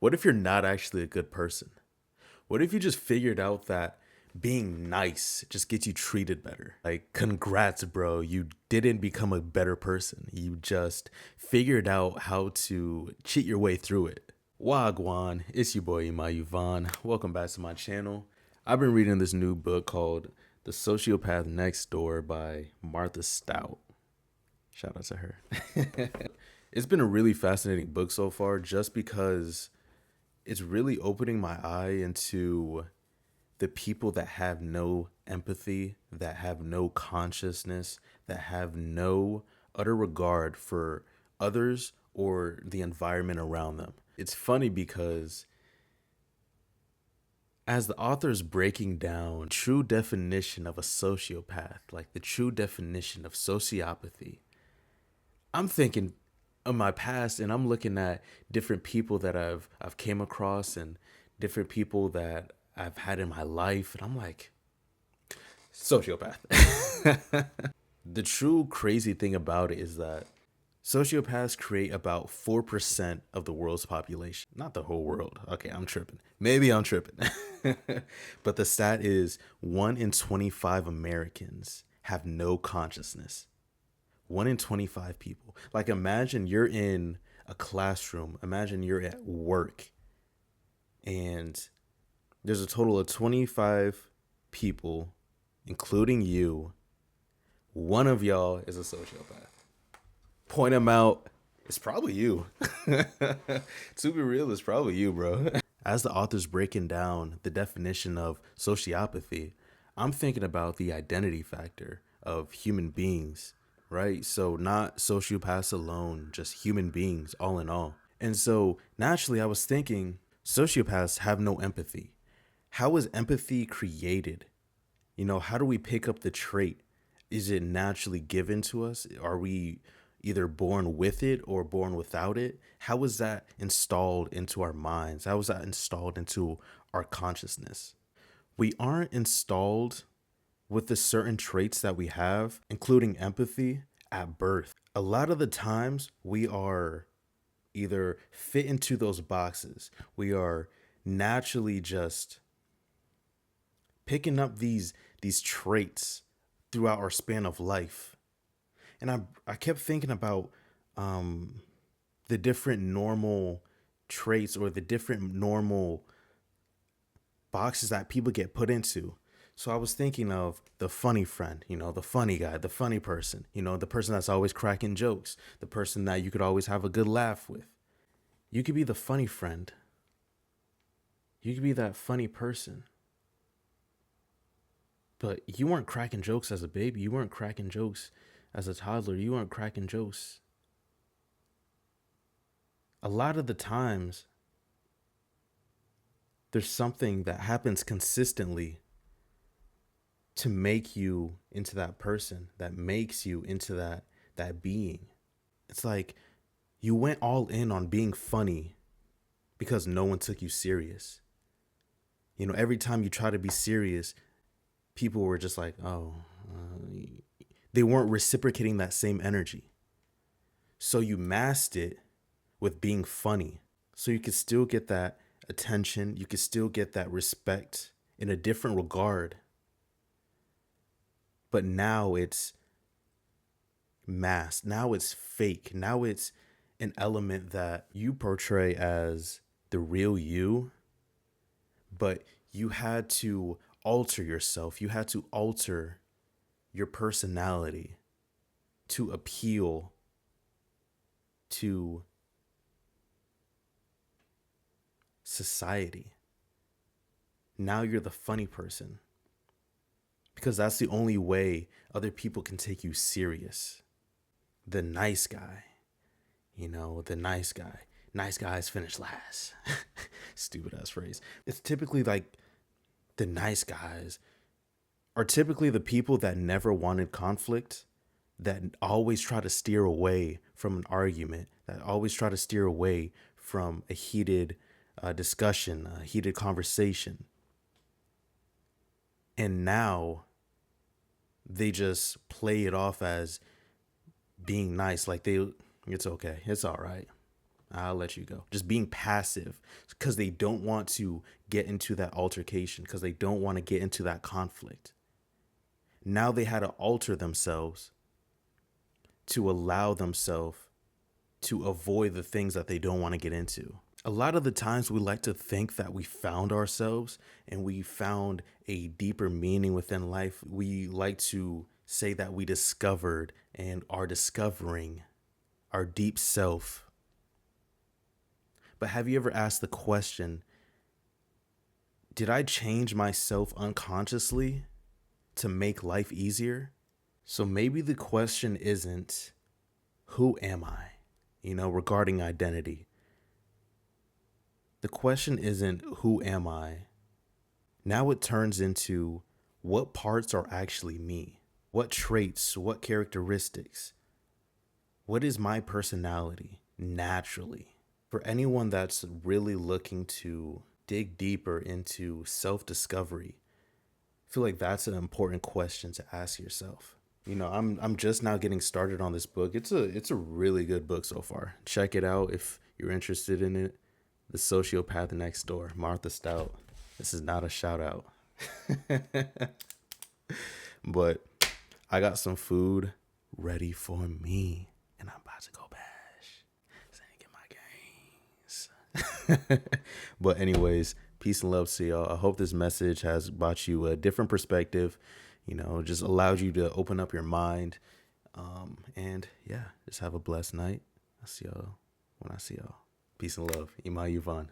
What if you're not actually a good person? What if you just figured out that being nice just gets you treated better? Like, congrats, bro. You didn't become a better person. You just figured out how to cheat your way through it. Wagwan, it's your boy Ema Yuvan. Welcome back to my channel. I've been reading this new book called The Sociopath Next Door by Martha Stout. Shout out to her. It's been a really fascinating book so far just because it's really opening my eye into the people that have no empathy, that have no consciousness, that have no utter regard for others or the environment around them. It's funny because as the author is breaking down true definition of a sociopath, like the true definition of sociopathy, I'm thinking of my past and I'm looking at different people that I've came across and different people that I've had in my life, and I'm like, sociopath. The true crazy thing about it is that sociopaths create about 4% of the world's population. Not the whole world. Okay, I'm tripping. Maybe I'm tripping. But the stat is 1 in 25 Americans have no consciousness. 1 in 25 people. Like, imagine you're in a classroom. Imagine you're at work and there's a total of 25 people, including you. One of y'all is a sociopath. Point them out. It's probably you. To be real, it's probably you, bro. As the author's breaking down the definition of sociopathy, I'm thinking about the identity factor of human beings, right? So not sociopaths alone, just human beings all in all. And so naturally I was thinking sociopaths have no empathy. How is empathy created? How do we pick up the trait? Is it naturally given to us? Are we either born with it or born without it? How is that installed into our minds? How is that installed into our consciousness? We aren't installed with the certain traits that we have, including empathy, at birth. A lot of the times we are either fit into those boxes. We are naturally just picking up these traits throughout our span of life. And I kept thinking about the different normal traits or the different normal boxes that people get put into. So I was thinking of the funny friend, the funny guy, the funny person, the person that's always cracking jokes, the person that you could always have a good laugh with. You could be the funny friend. You could be that funny person. But you weren't cracking jokes as a baby. You weren't cracking jokes as a toddler. You weren't cracking jokes. A lot of the times, there's something that happens consistently to make you into that person, that makes you into that being. It's like you went all in on being funny because no one took you serious. Every time you try to be serious, people were just like, they weren't reciprocating that same energy. So you masked it with being funny. So you could still get that attention. You could still get that respect in a different regard. But now it's masked. Now it's fake. Now it's an element that you portray as the real you, but you had to alter yourself. You had to alter your personality to appeal to society. Now you're the funny person because that's the only way other people can take you serious. The nice guy, the nice guy. Nice guys finish last. Stupid ass phrase. It's typically like the nice guys are typically the people that never wanted conflict, that always try to steer away from an argument, that always try to steer away from a heated discussion, a heated conversation. And now they just play it off as being nice. Like it's okay. It's all right. I'll let you go. Just being passive because they don't want to get into that altercation, because they don't want to get into that conflict. Now they had to alter themselves to allow themselves to avoid the things that they don't want to get into. A lot of the times we like to think that we found ourselves and we found a deeper meaning within life. We like to say that we discovered and are discovering our deep self. But have you ever asked the question, did I change myself unconsciously to make life easier? So maybe the question isn't, who am I? Regarding identity. The question isn't, who am I? Now it turns into, what parts are actually me? What traits, what characteristics? What is my personality naturally? For anyone that's really looking to dig deeper into self-discovery, I feel like that's an important question to ask yourself. I'm just now getting started on this book. It's a really good book so far. Check it out if you're interested in it. The Sociopath Next Door, Martha Stout. This is not a shout out. But I got some food ready for me, and I'm about to go bash. So I get my gains. But anyways, peace and love to y'all. I hope this message has brought you a different perspective, just allowed you to open up your mind. And yeah, just have a blessed night. I'll see y'all when I see y'all. Peace and love. Ema Yuvan.